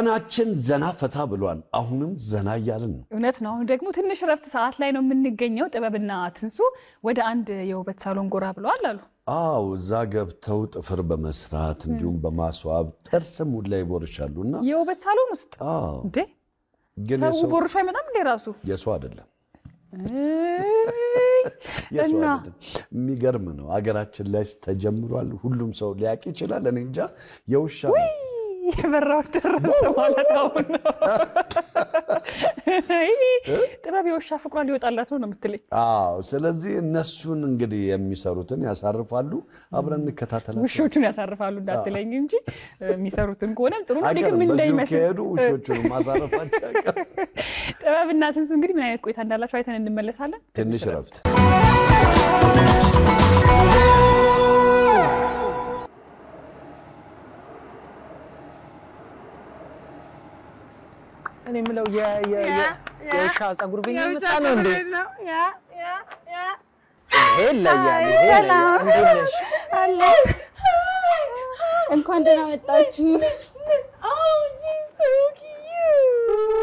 ቀናችን ዘና ፈታ ብሏል አሁንም ዘና ያለን ነው እውነት ነው አሁን ደግሞ ትንሽ ረፍት ሰዓት ላይ ነው የምንገኘው ጥበብና ትንሱ ወደ አንድ የውበት ሳሎን ጎራ ብለዋል አሉ አው እዛ ገብተው ጥፍር በመስራት እንዲሁም በማስዋብ ጥርስም ላይ ቦርሻሉና የውበት ሳሎን ውስጥ እንዴ ግን ሰው ቦርሻ አይመጣም እንዴ ራሱ የሰው አይደለም የሰው አይደለም የሚገርም ነው አገራችን ላይ ተጀምሯል ሁሉም ሰው ሊያቂ ይችላል እኔ እንጃ የውሻ የበራው ደረሰ ማለት ነው ጥበብ የውሻ ፍቅሯ ሊወጣላት ነው የምትለኝ አዎ ስለዚህ እነሱን እንግዲህ የሚሰሩትን ያሳርፋሉ አብረን እንከታተላለን ውሾቹን ያሳርፋሉ እንዳትለኝ እንጂ የሚሰሩትን ከሆነ ጥሩ ነው ግን ምን እንዳይመስል ከሄዱ ውሾቹን ማሳረፋቸው ጥበብና ትንሱ እንግዲህ ምን አይነት ቆይታ እንዳላችሁ አይተን እንመለሳለን ትንሽ ረፍት እኔ ምለው የውሻ ጸጉር ቤት መጣ ነው እንዴ ሄላ ያለ ሰላም አለ እንኳን ደህና መጣችሁ Oh she's so cute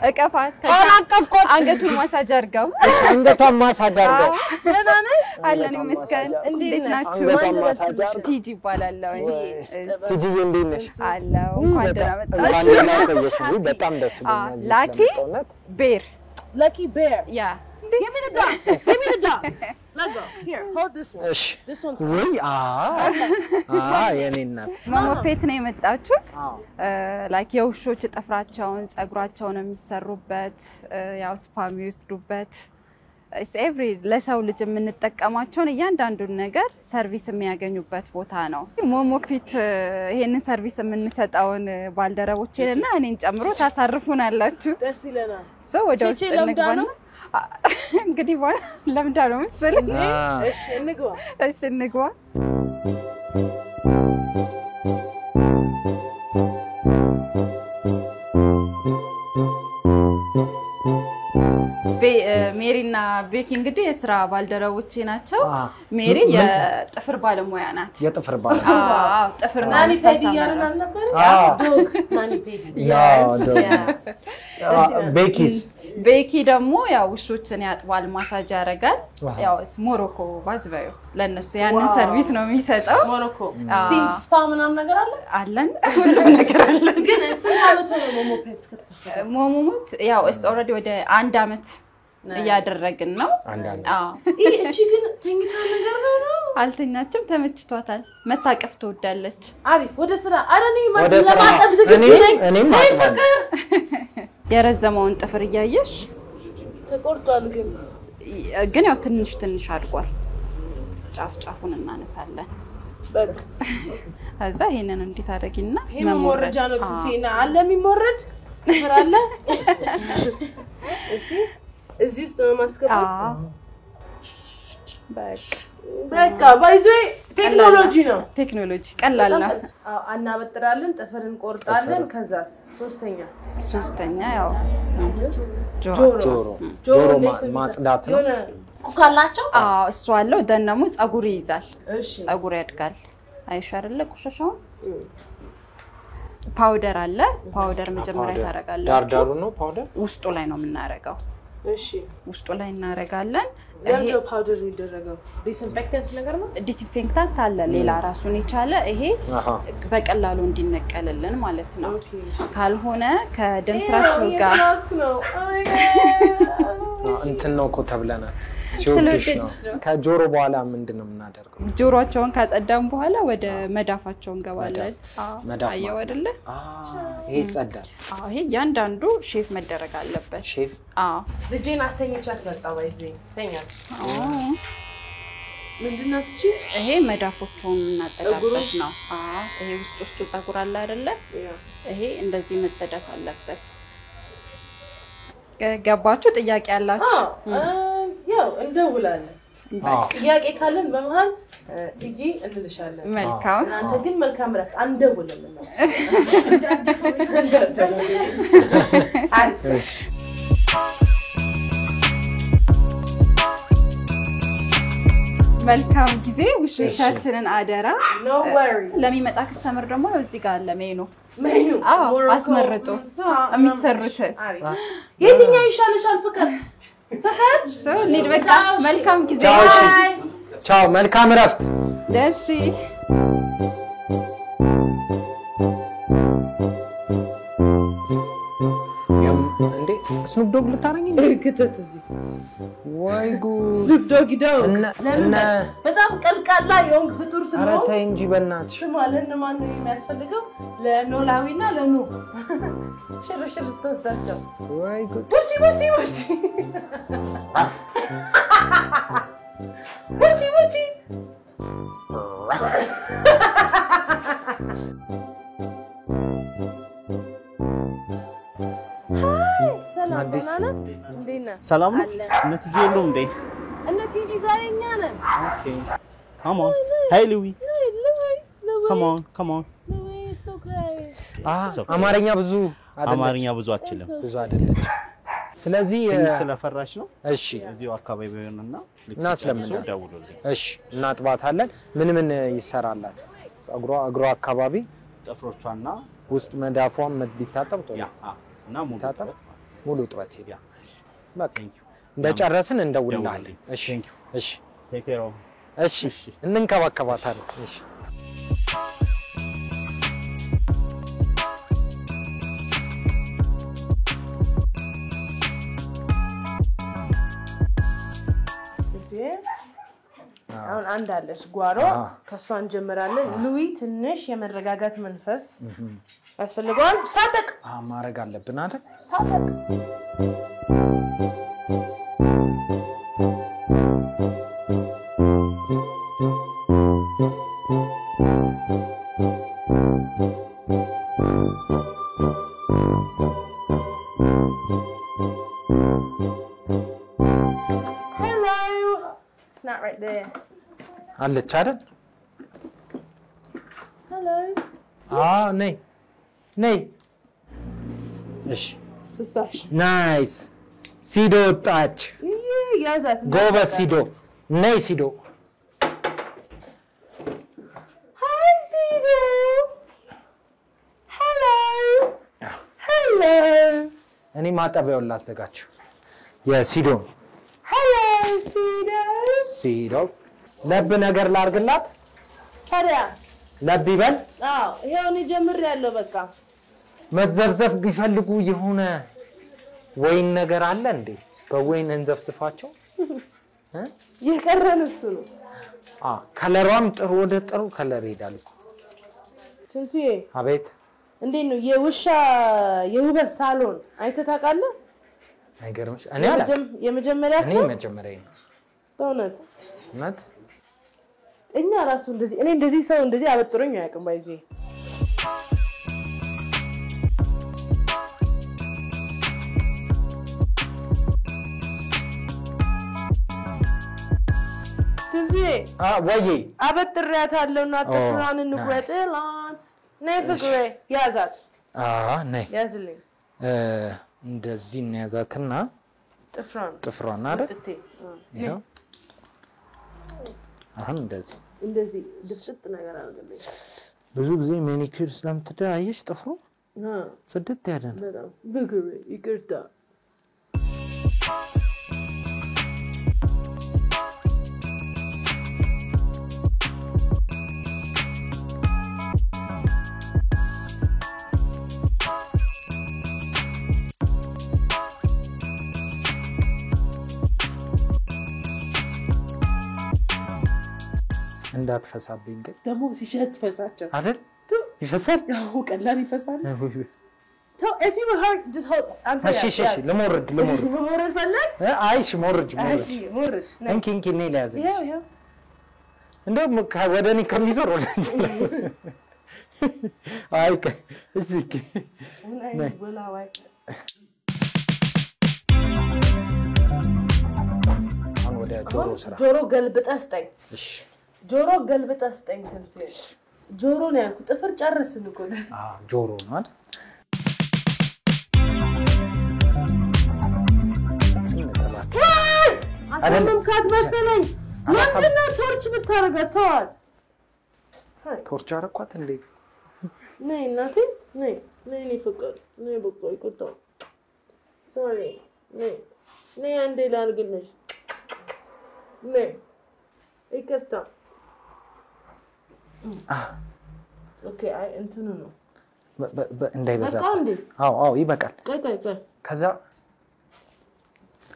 እቀፋት አንገቱን ማሳጅ አድርገው አንገቷን ማሳጅ አድርገው አለን ይመስገን እንዴት ናችሁ ቲጂ ይባላልው ቲጂ እንዴት ነሽ አለው እንኳን ደህና መጣችሁ በጣም ደስ ይላል ላኪ ቤር lucky bear yeah give me the dog let go here hold this one this one's ወይ የኔና ማሞፔት ነው የመጣችሁት ላይክ የውሾች ጥፍራቸውን ጸጉራቸውን የሚሰሩበት ያው ስፓም ይወስዱበት it's every ለሰው ልጅ የምንጠቀማቸውን እያንዳንዱን ነገር ሰርቪስ የሚያገኙበት ቦታ ነው ሞሞፒት ይሄንን ሰርቪስ የምንሰጣውን ባልደረቦቼና እኔን ጨምሮ ታሳርፉናላችሁ ደስ ይለናል ሶ ወደ ውስጥ እንግባና እንግዲህ ለምዳ ነው መሰለኝ እሺ እንግባ ሜሪና ቤኪ እንግዲህ የሥራ ባልደረቦቼ ናቸው ሜሪ የጥፍር ባለሙያ ናት የጥፍር ባለሙያ ጥፍር ማኒ ፔዲ ያረናል ነበር ዶግ ማኒ ፔዲ ቤኪ ደግሞ ያው ውሾችን ያጥባል ማሳጅ ያረጋል ያው ሞሮኮ ባዝባዩ ለነሱ ያንን ሰርቪስ ነው የሚሰጠው ሞሮኮ ስቲም ስፓ ምናምን ነገር አለን ሁሉ ነገር አለን ግን ስንት ነው ሞሞፔት ከተከፈተ ሞሞሙት ያው እስ ኦሬዲ ወደ 1 አመት ያደረግን ነው እቺ ግን ተኝታ ነገር ነው አልተኛችም ተመችቷታል መታቀፍ ትወዳለች አሪፍ ወደ ስራ አረኔ ለማጠብ ዝግጁ ነኝ እኔም አጥባለሁ የረዘመውን ጥፍር ያያየሽ ተቆርጧል ግን ያው ትንሽ አድጓል ጫፉን እናነሳለን በቃ አዛ ይሄንን እንዴት አደረጊና መሞረጃ ነው ትንሲና አለ የሚሞረድ ጥፍር አለ እዚህ ውስጥ ማስገባት በቃ ባይዞ ቴክኖሎጂ ቀላል ነው አናበጥራለን ጥፍርን ቆርጣለን ከዛስ ሶስተኛ ያው ጆሮ ማጽዳት ነው ኩካላቸው እሱ አለው ደንደሙ ጸጉር ይይዛል ጸጉር ያድጋል አይሻርለ ቆሻሻው ፓውደር አለ ፓውደር መጀመሪያ ታረጋለች ዳርዳሩ ነው ፓውደር ውስጡ ላይ ነው የምናረጋው እሺ ውስጡ ላይ እናረጋለን ይሄ ፓውደር ይደረጋው ዲስኢንፌክታንት ነገር ነው ዲስኢንፌክታንት አለ ሌላ ራሱን ይቻለ ይሄ በቀላሉ እንዲነቀልልን ማለት ነው ካልሆነ ከደም ስራቸው ጋር እንትን ነው ተብለናል ሲወድሽ ነው ከጆሮ በኋላ ምንድነው የምናደርገው ጆሮአቸውን ካጸዳን በኋላ ወደ መዳፋቸው እንገባለን አየው አይደለ ይሄ ጸዳል ይሄ ያንዳንዱ ሼፍ መደረግ አለበት ሼፍ ልጄን አስተኝቻት መጣው ባይዘኝ ተኛች ምንድነው እቺ ይሄ መዳፎቹን እናጸዳበት ነው ይሄ ውስጡ ጸጉር አለ አይደለ ይሄ እንደዚህ መጸዳት አለበት ገባችሁ ጥያቄ ያላችሁ ያው እንደውላለን ጥያቄ ካለን በመሃል ቲጂ እንልሻለን መልካም እናንተ ግን መልካም ረፍት አንደውልም ነው መልካም ጊዜ ውሾቻችንን አደራ no worry ለሚመጣ ከስተመር ደግሞ እዚህ ጋር አለ ሜኑ ሜኑ አስመርጦ የሚሰሩት የትኛው ይሻልሻል ፍቅር ሰው ሊድ በቃ መልካም ጊዜ ቻው መልካም ረፍት ደሺ እንዴ ስኑፕ ዶግ ልታረኝ ክትት እዚህ ወይ ጉድ ስኑፕ ዶግ ይደው እና በጣም ቀልቃላ የሆንክ ፍጡር ስለሆነ ኧረ ተይ እንጂ በእናትሽ ማለት ነው ማን ነው የሚያስፈልገው ለኖላዊና ለኑ ሽርሽር ተወስዳቸው ወይ ጉድ ወጪ አዲስ ሰላም ነው እነቲጂ የሉም እንዴ እነቲጂ ዛሬ እኛ ነን ኦኬ come on hey louis come on it's okay አማርኛ ብዙ አችልም ብዙ አይደለም ስለዚህ ስለፈራሽ ነው እሺ እዚው አካባቢ ሆነና እና ስለምን ደውሉልኝ እሺ እናጥባታለን ምን ይሰራላት እግሯ አካባቢ ጥፍሮቿና ውስጥ መዳፏን ቢታጠብ ጥሩ እና ሙሉ ጥበት ያ በቃ እንደጨረስን እንደውልልሃለን እሺ እሺ ቴክ ኬር ኦፍ እሺ እንንከባከባታለን እሺ አሁን አንድ አለሽ ጓሮ ከሷን ጀምራለን ሉዊ ትንሽ የመረጋጋት መንፈስ ያስፈልጋል ታጠቅ ማረግ አለብን አይደል ታጠቅ አለች አይደል ሄሎ ነይ እሺ ፍሳሽ ናይስ ሲዶ ወጣች ያዛት ጎበዝ ሲዶ ነይ ሲዶ ሃይ ሲዶ ሄሎ እኔ ማጠቢያውን ላዘጋጅ የሲዶ ሄሎ ሲዶ ለብ ነገር ላርግላት ታዲያ ለብ ይበል ይሄውን ጀምሬያለሁ በቃ መዘብዘብ ቢፈልጉ የሆነ ወይን ነገር አለ እንዴ በወይን እንዘፍስፋቸው የቀረን እሱ ነው ከለሯም ጥሩ ወደ ጥሩ ከለር ይሄዳል እኮ ትንሱዬ አቤት እንዴት ነው የውሻ የውበት ሳሎን አይተህ ታውቃለህ አይገርምሽ እኔ አላውቅም የመጀመሪያ ነው በእውነት እውነት እኛ ራሱ እንደዚህ ሰው እንደዚህ አበጥሮኝ አያውቅም ባይዚ ወይ አበጥሪያታለሁና ጥፍሯን እንወጥላት ነይ ፍቅሬ ያዛት ነይ ያዝልኝ እንደዚህ እንያዛትና ጥፍሯን አይደል ይሄው አሁን እንደዚህ ድፍጥጥ ነገር አድርግልኝ ብዙ ጊዜ ማኒኪር ስለምትደያየሽ ጥፍሩ ጽድት ያለ ነው በጣም ፍቅሬ ይቅርታ እንዳትፈሳብኝ ግን ደግሞ ሲሸት ፈሳቸው አይደል ይፈሳል ያው ቀላል ይፈሳል ተው if you hurt just hold እሺ ለሞርድ ፈለግ አይሽ ሞርድ እንኪ ነይ ለያዘ ያው እንደውም ወደኔ ከሚዞር ወደ አይ እዚህ ነይ ወላዋይ አሁን ወደ ጆሮ ስራ ጆሮ ገልብጠህ ስጠኝ እሺ ጆሮ ገልብጣ አስጠኝ ተምሴ ጆሮ ነው ያልኩት ጥፍር ጨርስን እኮ ጆሮ ነው አይደል አሁንም ካት መሰለኝ ምንድነው ቶርች ብታረጋት ተዋት ቶርች አረኳት እንዴ ነይ እናቴ ነይ ፍቅር ነይ በቃ ይቆጣ ሶሪ ነይ አንዴ ላርግልሽ ነይ ይቅርታ ኦኬ አይ እንትኑ ነው እንዳይበዛ አዎ ይበቃል ቆይ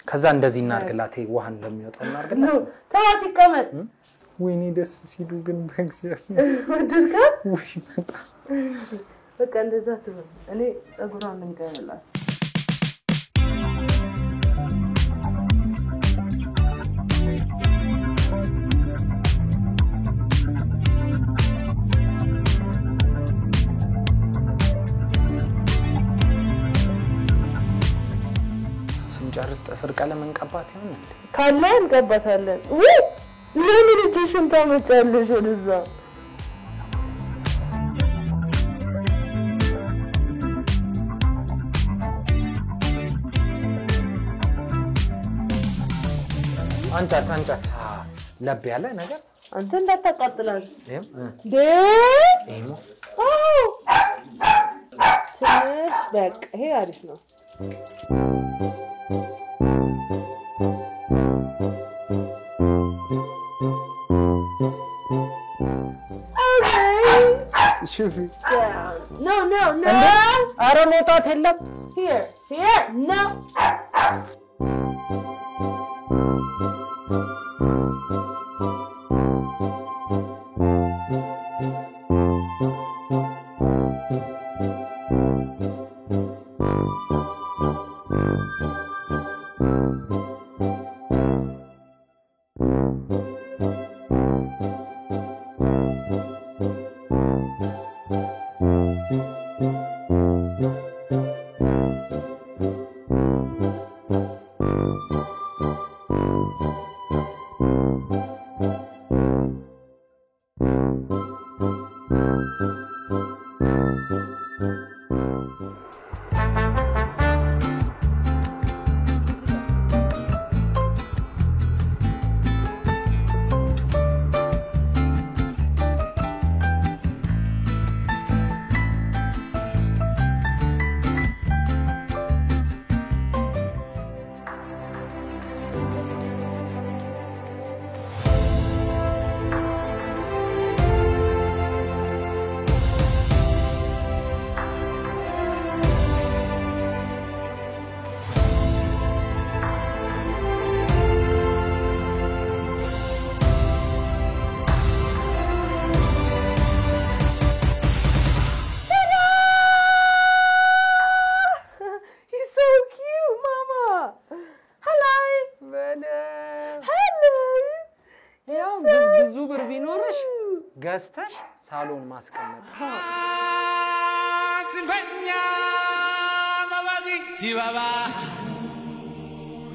ከዛ እንደዚህ እናርግላት ውሃ እንደሚወጣው እናርግላት ተዋት ይቀመጥ ወይኔ ደስ ሲሉ ግን በእግዚአብሔር ወድርካ ወይ መጣ በቃ እንደዛ ትበል እኔ ጸጉሯን እንቀርላት ስንጨርስ ጥፍር ቀለም እንቀባት ይሆን እንዴ ካለ እንቀባታለን ወይ ለምን እጅሽን ታመጫለሽ ወደዛ አንጫት ለብ ያለ ነገር አንተ እንዳታቃጥላት ይሄም ትንሽ በቃ ይሄ አሪፍ ነው شوفي no ኧረ መውጣት የለም here no ገዝተሽ ሳሎን ማስቀመጥ ጽንፈኛ ማባዲ ሲባባ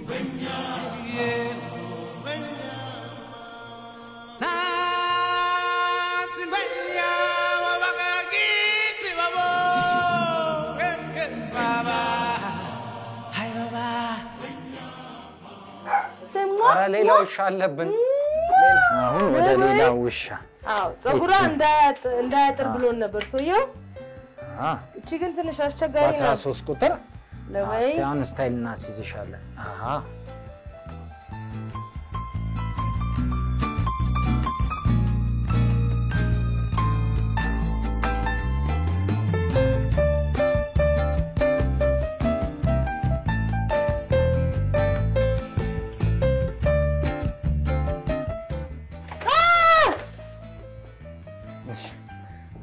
በኛ ጽንፈኛ ማባዲ ሲባባ ባባ ሃይ ባባ ኧረ ሌላ ውሻ አለብን አሁን ወደ ሌላ ውሻ ጸጉሯ እንዳያጥር ብሎን ነበር ሰውየው እቺ ግን ትንሽ አስቸጋሪ ነው 13 ቁጥር አስታውን ስታይል እናስይዝሻለን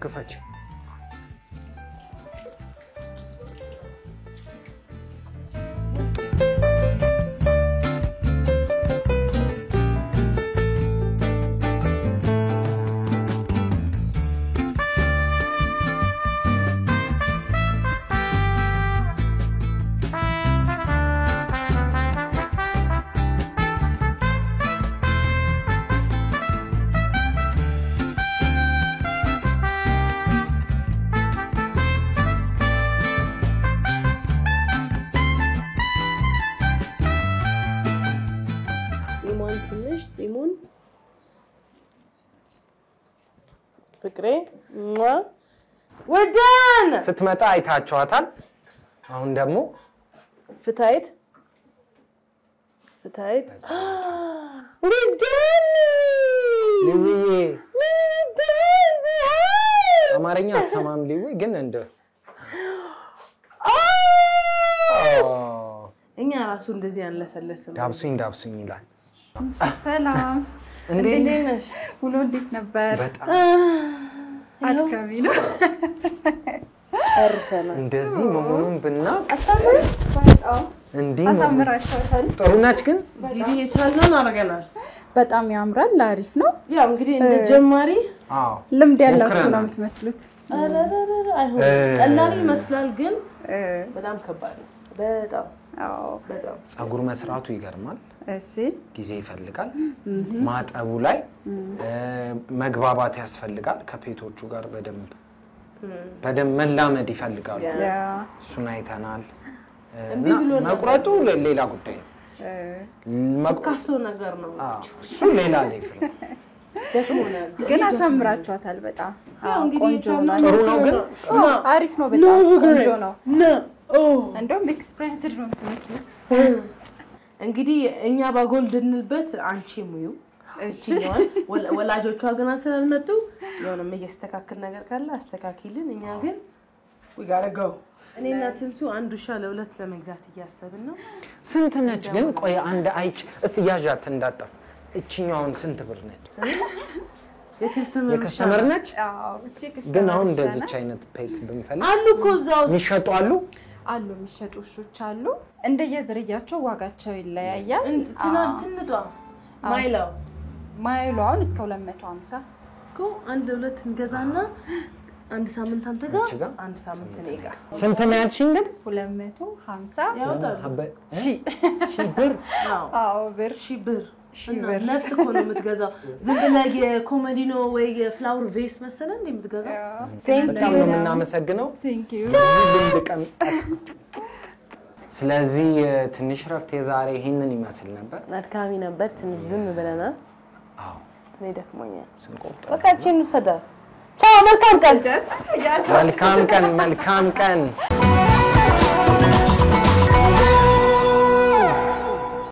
ክፈች ጺሙን ትንሽ ጺሙን ፍቅሬ ወዳን ስትመጣ አይታችኋታል። አሁን ደግሞ ፍታይት ወዳን ሊዊዬ አማርኛ አትሰማም ሊዊ ግን እንደ እኛ ራሱ እንደዚህ አንለሰለስም ዳብሱኝ ይላል። ሰላም እንዴት ነሽ? ውሎ እንዴት ነበር? በጣም አድካሚ ነው። ጨርሰናል። እንደዚህ መሆኑን ብናውቅ በጣም እንዲህ አሳምራችኋል። ጥሩ ናች ግን እንግዲህ የቻልነውን አድርገናል። በጣም ያምራል። አሪፍ ነው። ያው እንግዲህ እንደ ጀማሪ ልምድ ያላችሁ ነው የምትመስሉት። አይሆንም ቀላል ይመስላል ግን በጣም ከባድ ነው። በጣም ፀጉር መስራቱ ይገርማል። እሺ ጊዜ ይፈልጋል። ማጠቡ ላይ መግባባት ያስፈልጋል። ከፔቶቹ ጋር በደንብ መላመድ ይፈልጋሉ። እሱን አይተናል። መቁረጡ ሌላ ጉዳይ ነው። መቃሶ ነገር ነው። እሱ ሌላ ሌቭል ግን አሳምራችኋታል በጣም። ቆንጆ ነው። ጥሩ ነው ግን አሪፍ ነው። በጣም ቆንጆ ነው። እንደውም ኤክስፔሪንስድ ነው የምትመስሉት። እንግዲህ እኛ ባጎልድንበት አንቺ ሙዩ እቺኛው ወላጆቿ ገና ስለመጡ የሆነም እየስተካከል ነገር ካለ አስተካክልን። እኛ ግን we gotta go። እኔና ትንሱ አንዱ ሻለ ሁለት ለመግዛት እያሰብን ነው። ስንት ነች ግን? ቆይ አንድ አይች እስቲ ያዣት እንዳጣፍ። እቺኛውን ስንት ብር ነች? የከስተመር ነች? ግን አሁን እንደዚች አይነት ፔት ብንፈልግ አሉ እኮ እዛው የሚሸጡ አሉ የሚሸጡ ውሾች አሉ። እንደየዝርያቸው ዋጋቸው ይለያያል። ትንጧ ማይሏውን እስከ 250 እኮ አንድ ሁለት እንገዛና አንድ ሳምንት አንተ ጋር አንድ ሳምንት እኔ ጋር። ስንት ነው ያልሽኝ ግን? 250 ያወጣሉ። ሺህ ብር? ብር ብር ነፍስ እኮ ነው የምትገዛው። ዝም ብለህ የኮሜዲኖ ወይ የፍላወር ቬስ መሰለ እንደ የምትገዛው። በጣም ነው የምናመሰግነው። ስለዚህ ትንሽ ረፍት የዛሬ ይሄንን ይመስል ነበር። አድካሚ ነበር። ትንሽ ዝም ብለናል። እኔ ደክሞኛል። ስንቆርጥ በቃ እቺን ውሰዳ። ቻው። መልካም ቀን። መልካም ቀን።